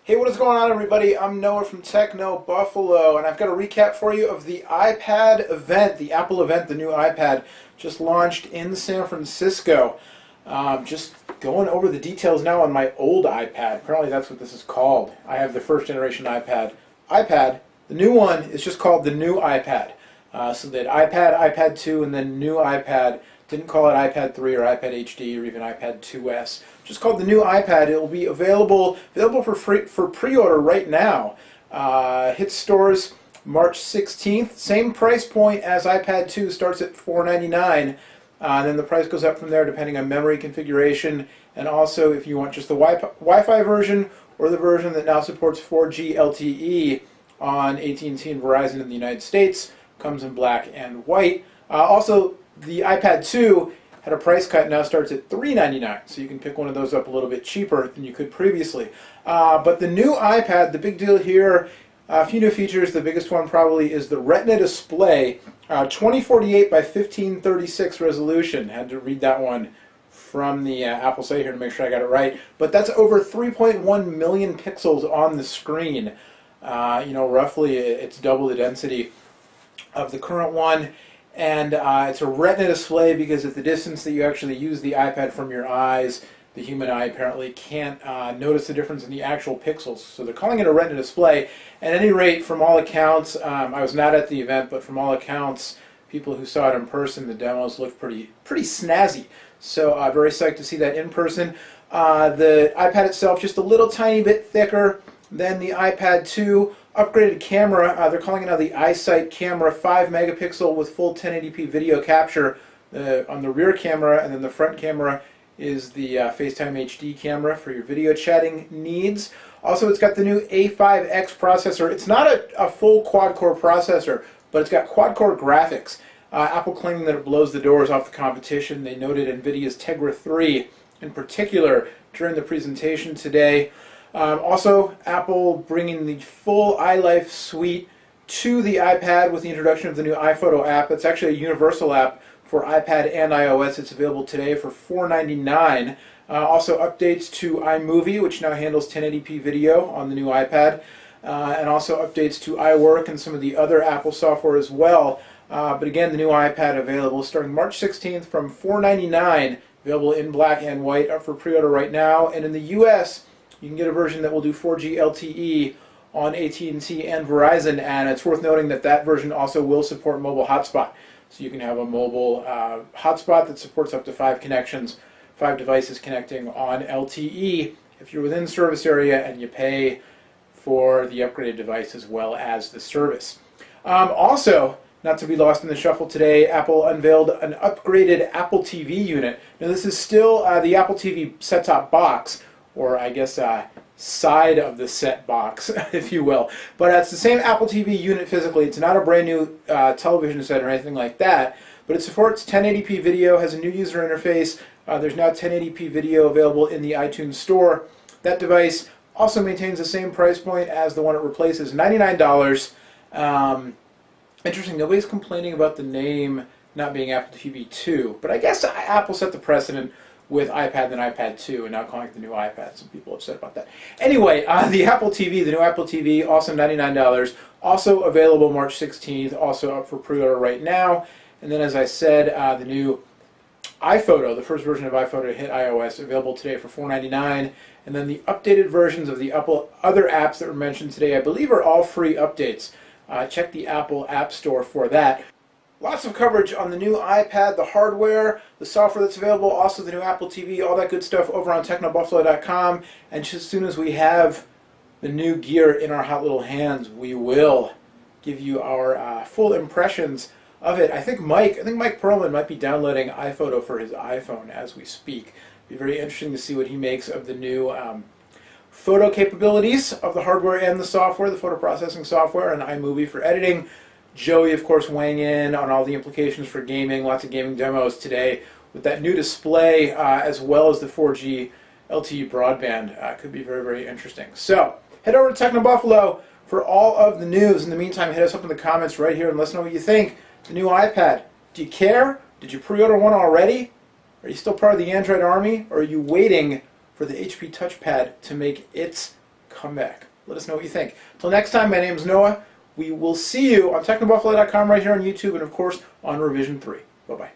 Hey, what is going on, everybody? I'm Noah from Techno Buffalo, and I've got a recap for you of the iPad event, the Apple event, the new iPad, just launched in San Francisco. Just going over the details now on my old iPad. Apparently that's what this is called. I have the first generation iPad. The new one is just called the new iPad. So that iPad, iPad 2, and then new iPad. Didn't call it iPad 3 or iPad HD or even iPad 2S. Just called the new iPad. It will be available for pre-order right now. Hit stores March 16th. Same price point as iPad 2, starts at $499. Then the price goes up from there depending on memory configuration, and also if you want just the Wi-Fi version or the version that now supports 4G LTE on AT&T and Verizon in the United States. Comes in black and white. Also, the iPad 2 had a price cut, now starts at $399, so you can pick one of those up a little bit cheaper than you could previously. But the new iPad, the big deal here, a few new features. The biggest one probably is the Retina display, 2048 by 1536 resolution. Had to read that one from the Apple site here to make sure I got it right. But that's over 3.1 million pixels on the screen. Roughly it's double the density of the current one. And it's a Retina display because at the distance that you actually use the iPad from your eyes, the human eye apparently can't notice the difference in the actual pixels. So they're calling it a Retina display. At any rate, from all accounts, I was not at the event, but from all accounts, people who saw it in person, the demos looked pretty snazzy. So very psyched to see that in person. The iPad itself, just a little tiny bit thicker than the iPad 2. Upgraded camera, they're calling it now the iSight camera, 5 megapixel with full 1080p video capture on the rear camera, and then the front camera is the FaceTime HD camera for your video chatting needs. Also, it's got the new A5X processor. It's not a full quad-core processor, but it's got quad-core graphics. Apple claiming that it blows the doors off the competition. They noted NVIDIA's Tegra 3 in particular during the presentation today. Also, Apple bringing the full iLife suite to the iPad with the introduction of the new iPhoto app. It's actually a universal app for iPad and iOS. It's available today for $499. Also updates to iMovie, which now handles 1080p video on the new iPad. And also updates to iWork and some of the other Apple software as well. But again, the new iPad available starting March 16th from $499. Available in black and white, up for pre-order right now. And in the US, you can get a version that will do 4G LTE on AT&T and Verizon, and it's worth noting that that version also will support mobile hotspot. So you can have a mobile hotspot that supports up to 5 connections, 5 devices connecting on LTE if you're within the service area and you pay for the upgraded device as well as the service. Also, not to be lost in the shuffle today, Apple unveiled an upgraded Apple TV unit. Now this is still the Apple TV set-top box, or I guess side of the set box, if you will. But it's the same Apple TV unit physically. It's not a brand new television set or anything like that, but it supports 1080p video, has a new user interface. There's now 1080p video available in the iTunes Store. That device also maintains the same price point as the one it replaces, $99. Interesting, nobody's complaining about the name not being Apple TV 2, but I guess Apple set the precedent with iPad and iPad 2, and now calling it the new iPad. Some people are upset about that. Anyway, the Apple TV, the new Apple TV, also $99. Also available March 16th, also up for pre-order right now. And then, as I said, the new iPhoto, the first version of iPhoto to hit iOS, available today for $499. And then the updated versions of the Apple other apps that were mentioned today, I believe, are all free updates. Check the Apple App Store for that. Lots of coverage on the new iPad, the hardware, the software that's available, also the new Apple TV, all that good stuff over on technobuffalo.com. And just as soon as we have the new gear in our hot little hands, we will give you our full impressions of it. I think Mike Perlman might be downloading iPhoto for his iPhone as we speak. It'll be very interesting to see what he makes of the new photo capabilities of the hardware and the software, the photo processing software, and iMovie for editing. Joey, of course, weighing in on all the implications for gaming. Lots of gaming demos today with that new display as well as the 4G LTE broadband. Could be very, very interesting. So, head over to Techno Buffalo for all of the news. In the meantime, hit us up in the comments right here and let us know what you think. The new iPad. Do you care? Did you pre-order one already? Are you still part of the Android army? Or are you waiting for the HP touchpad to make its come back. Let us know what you think. Till next time, my name is Noah. We will see you on technobuffalo.com right here on YouTube and, of course, on Revision 3. Bye-bye.